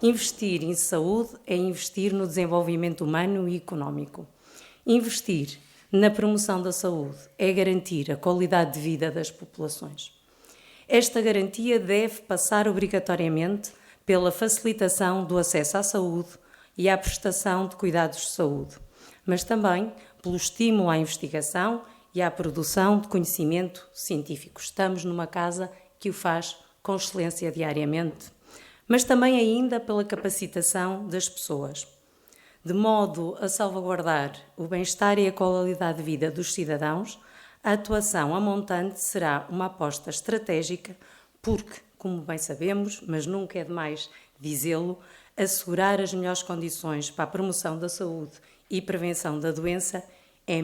Investir em saúde é investir no desenvolvimento humano e económico. Investir na promoção da saúde é garantir a qualidade de vida das populações. Esta garantia deve passar obrigatoriamente pela facilitação do acesso à saúde e à prestação de cuidados de saúde, mas também pelo estímulo à investigação e à produção de conhecimento científico. Estamos numa casa que o faz com excelência diariamente, mas também ainda pela capacitação das pessoas, de modo a salvaguardar o bem-estar e a qualidade de vida dos cidadãos. A atuação a montante será uma aposta estratégica porque, como bem sabemos, mas nunca é demais dizê-lo, assegurar as melhores condições para a promoção da saúde e prevenção da doença é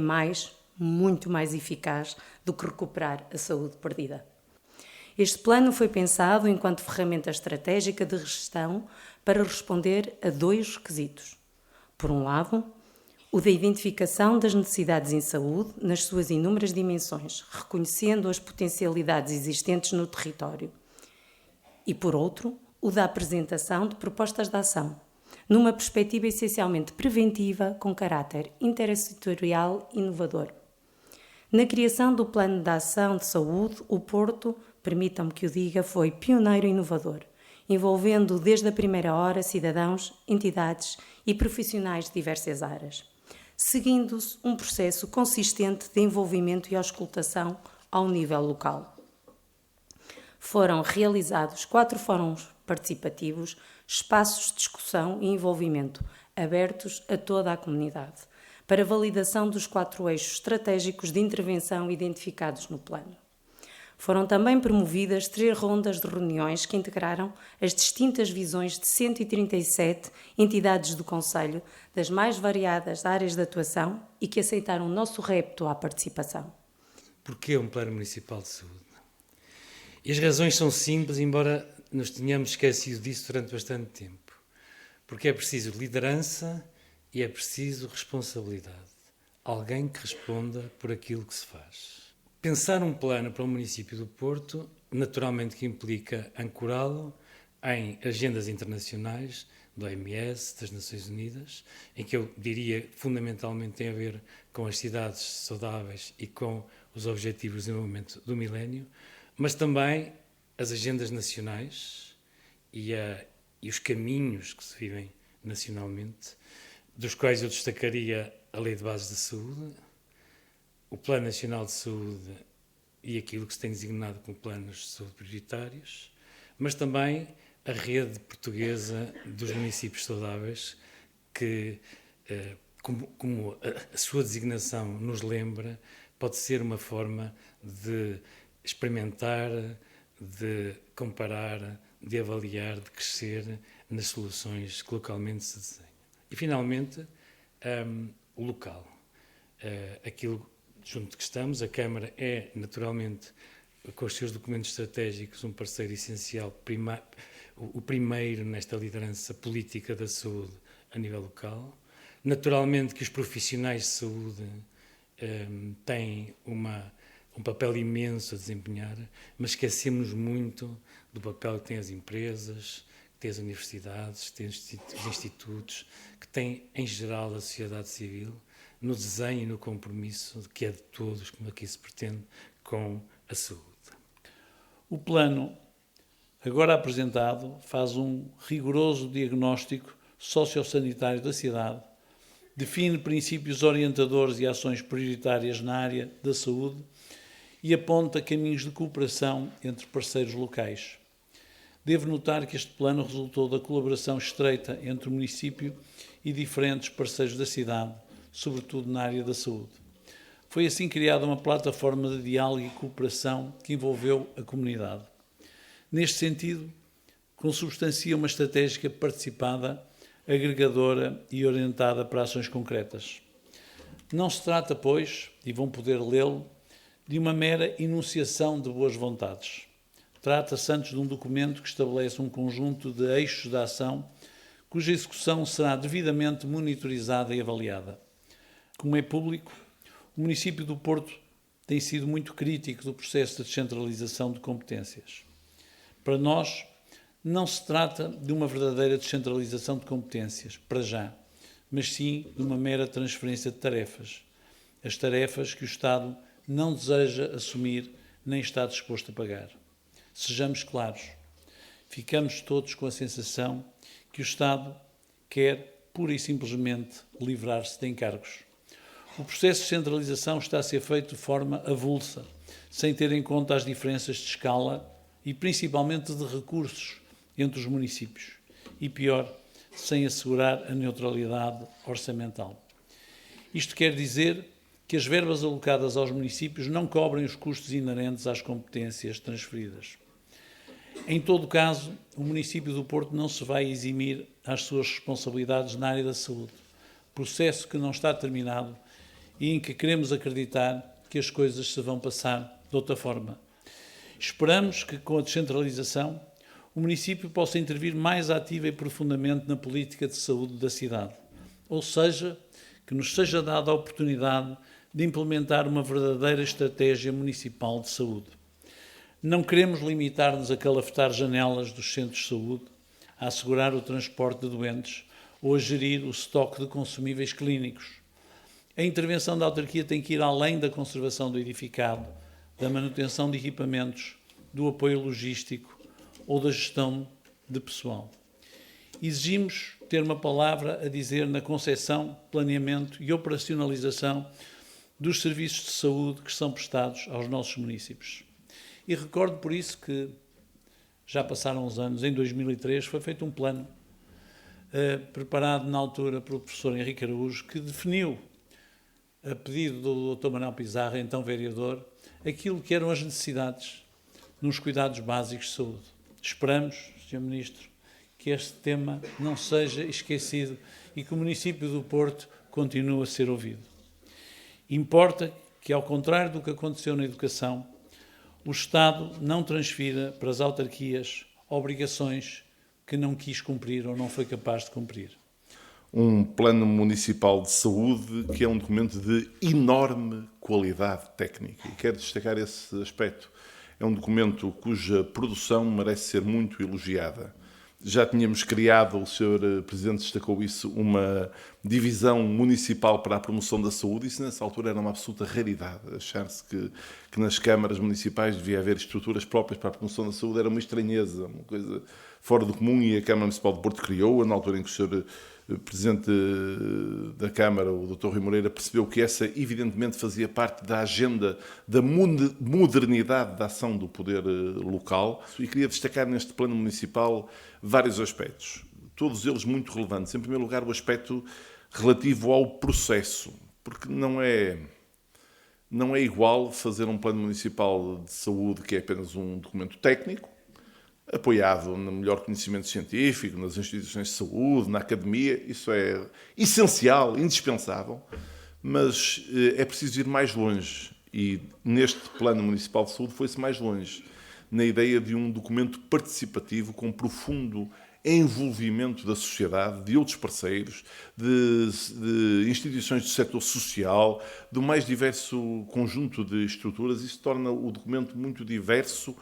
muito mais eficaz do que recuperar a saúde perdida. Este plano foi pensado enquanto ferramenta estratégica de gestão para responder a 2 requisitos. Por um lado, o da identificação das necessidades em saúde nas suas inúmeras dimensões, reconhecendo as potencialidades existentes no território. E por outro, o da apresentação de propostas de ação, numa perspectiva essencialmente preventiva com caráter intersetorial inovador. Na criação do Plano de Ação de Saúde, o Porto, permitam-me que o diga, foi pioneiro e inovador, envolvendo desde a primeira hora cidadãos, entidades e profissionais de diversas áreas, seguindo-se um processo consistente de envolvimento e auscultação ao nível local. Foram realizados 4 fóruns participativos, espaços de discussão e envolvimento abertos a toda a comunidade, para validação dos 4 eixos estratégicos de intervenção identificados no plano. Foram também promovidas 3 rondas de reuniões que integraram as distintas visões de 137 entidades do Conselho, das mais variadas áreas de atuação e que aceitaram o nosso repto à participação. Porquê um plano municipal de saúde? E as razões são simples, embora nos tenhamos esquecido disso durante bastante tempo. Porque é preciso liderança e é preciso responsabilidade. Alguém que responda por aquilo que se faz. Pensar um plano para o município do Porto, naturalmente que implica ancorá-lo em agendas internacionais, do OMS, das Nações Unidas, em que eu diria fundamentalmente tem a ver com as cidades saudáveis e com os Objetivos de Desenvolvimento do Milénio, mas também as agendas nacionais e os caminhos que se vivem nacionalmente, dos quais eu destacaria a Lei de Bases da Saúde, o Plano Nacional de Saúde e aquilo que se tem designado como planos de saúde prioritários, mas também a rede portuguesa dos municípios saudáveis, que, como a sua designação nos lembra, pode ser uma forma de experimentar, de comparar, de avaliar, de crescer nas soluções que localmente se desenham. E, finalmente, o local. Aquilo junto de que estamos, a Câmara é, naturalmente, com os seus documentos estratégicos, um parceiro essencial, o primeiro nesta liderança política da saúde a nível local. Naturalmente que os profissionais de saúde têm um papel imenso a desempenhar, mas esquecemos muito do papel que têm as empresas, que têm as universidades, que têm os institutos, que têm, em geral, a sociedade civil, no desenho e no compromisso de que é de todos, como aqui se pretende, com a saúde. O plano, agora apresentado, faz um rigoroso diagnóstico sociossanitário da cidade, define princípios orientadores e ações prioritárias na área da saúde e aponta caminhos de cooperação entre parceiros locais. Devo notar que este plano resultou da colaboração estreita entre o município e diferentes parceiros da cidade, sobretudo na área da saúde. Foi assim criada uma plataforma de diálogo e cooperação que envolveu a comunidade. Neste sentido, consubstancia uma estratégia participada, agregadora e orientada para ações concretas. Não se trata, pois, e vão poder lê-lo, de uma mera enunciação de boas vontades. Trata-se antes de um documento que estabelece um conjunto de eixos de ação cuja execução será devidamente monitorizada e avaliada. Como é público, o município do Porto tem sido muito crítico do processo de descentralização de competências. Para nós, Não se trata de uma verdadeira descentralização de competências, para já, mas sim de uma mera transferência de tarefas. As tarefas que o Estado não deseja assumir nem está disposto a pagar. Sejamos claros, ficamos todos com a sensação que o Estado quer, pura e simplesmente, livrar-se de encargos. O processo de centralização está a ser feito de forma avulsa, sem ter em conta as diferenças de escala e principalmente de recursos entre os municípios. E pior, sem assegurar a neutralidade orçamental. Isto quer dizer que as verbas alocadas aos municípios não cobrem os custos inerentes às competências transferidas. Em todo caso, o município do Porto não se vai eximir às suas responsabilidades na área da saúde, processo que não está terminado e em que queremos acreditar que as coisas se vão passar de outra forma. Esperamos que, com a descentralização, o município possa intervir mais ativa e profundamente na política de saúde da cidade, ou seja, que nos seja dada a oportunidade de implementar uma verdadeira estratégia municipal de saúde. Não queremos limitar-nos a calafetar janelas dos centros de saúde, a assegurar o transporte de doentes ou a gerir o estoque de consumíveis clínicos. A intervenção da autarquia tem que ir além da conservação do edificado, da manutenção de equipamentos, do apoio logístico ou da gestão de pessoal. Exigimos ter uma palavra a dizer na concepção, planeamento e operacionalização dos serviços de saúde que são prestados aos nossos municípios. E recordo por isso que, já passaram uns anos, em 2003 foi feito um plano preparado na altura pelo professor Henrique Araújo, que definiu, a pedido do Dr. Manuel Pizarro, então vereador, aquilo que eram as necessidades nos cuidados básicos de saúde. Esperamos, Sr. Ministro, que este tema não seja esquecido e que o município do Porto continue a ser ouvido. Importa que, ao contrário do que aconteceu na educação, o Estado não transfira para as autarquias obrigações que não quis cumprir ou não foi capaz de cumprir. Um plano municipal de saúde que é um documento de enorme qualidade técnica. E quero destacar esse aspecto. É um documento cuja produção merece ser muito elogiada. Já tínhamos criado, o Sr. Presidente destacou isso, uma divisão municipal para a promoção da saúde. Isso, nessa altura, era uma absoluta raridade. Achar-se que nas câmaras municipais devia haver estruturas próprias para a promoção da saúde era uma estranheza, uma coisa fora do comum, e a Câmara Municipal de Porto criou-a, na altura em que o Sr. Presidente da Câmara, o Dr. Rui Moreira, percebeu que essa, evidentemente, fazia parte da agenda da modernidade da ação do poder local. E queria destacar neste plano municipal vários aspectos, todos eles muito relevantes. Em primeiro lugar, o aspecto relativo ao processo, porque não é igual fazer um plano municipal de saúde que é apenas um documento técnico, apoiado no melhor conhecimento científico, nas instituições de saúde, na academia. Isso é essencial, indispensável, mas é preciso ir mais longe. E neste plano municipal de saúde foi-se mais longe, na ideia de um documento participativo com profundo envolvimento da sociedade, de outros parceiros, de instituições do setor social, do mais diverso conjunto de estruturas. Isso torna o documento muito diverso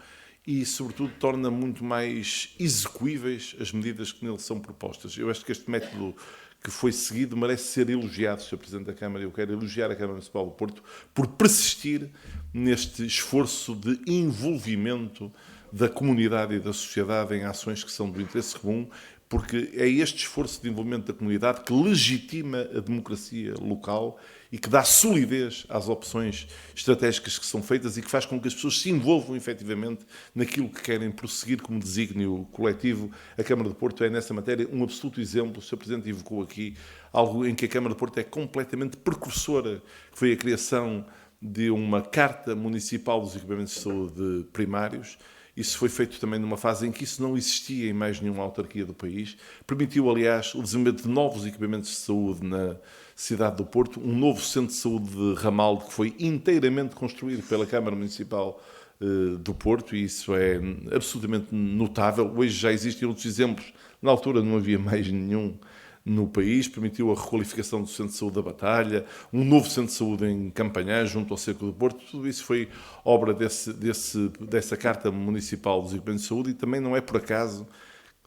e, sobretudo, torna muito mais execuíveis as medidas que nele são propostas. Eu acho que este método que foi seguido merece ser elogiado, Sr. Presidente da Câmara. Eu quero elogiar a Câmara Municipal do Porto por persistir neste esforço de envolvimento da comunidade e da sociedade em ações que são do interesse comum, porque é este esforço de envolvimento da comunidade que legitima a democracia local e que dá solidez às opções estratégicas que são feitas e que faz com que as pessoas se envolvam efetivamente naquilo que querem prosseguir como desígnio coletivo. A Câmara de Porto é, nessa matéria, um absoluto exemplo. O Sr. Presidente evocou aqui algo em que a Câmara de Porto é completamente precursora, que foi a criação de uma Carta Municipal dos Equipamentos de Saúde Primários. Isso foi feito também numa fase em que isso não existia em mais nenhuma autarquia do país. Permitiu, aliás, o desenvolvimento de novos equipamentos de saúde na cidade do Porto, um novo centro de saúde de Ramalde que foi inteiramente construído pela Câmara Municipal do Porto, e isso é absolutamente notável. Hoje já existem outros exemplos. Na altura não havia mais nenhum no país. Permitiu a requalificação do Centro de Saúde da Batalha, um novo Centro de Saúde em Campanhã, junto ao Cerco do Porto. Tudo isso foi obra dessa Carta Municipal dos Equipamentos de Saúde, e também não é por acaso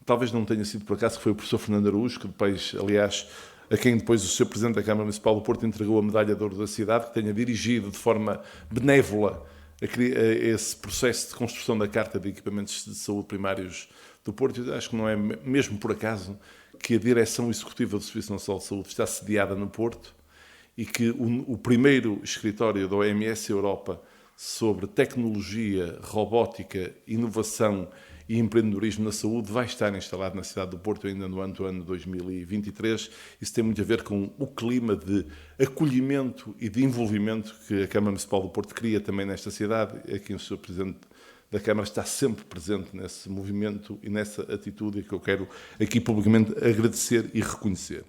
talvez não tenha sido por acaso que foi o professor Fernando Araújo, que depois, aliás, a quem depois o Sr. Presidente da Câmara Municipal do Porto entregou a medalha de ouro da cidade, que tenha dirigido de forma benévola esse processo de construção da Carta de Equipamentos de Saúde Primários do Porto. Eu acho que não é mesmo por acaso que a Direção Executiva do Serviço Nacional de Saúde está sediada no Porto e que o primeiro escritório da OMS Europa sobre tecnologia, robótica, inovação e empreendedorismo na saúde vai estar instalado na cidade do Porto ainda no ano 2023. Isso tem muito a ver com o clima de acolhimento e de envolvimento que a Câmara Municipal do Porto cria também nesta cidade. Aqui o Sr. Presidente da Câmara está sempre presente nesse movimento e nessa atitude que eu quero aqui publicamente agradecer e reconhecer.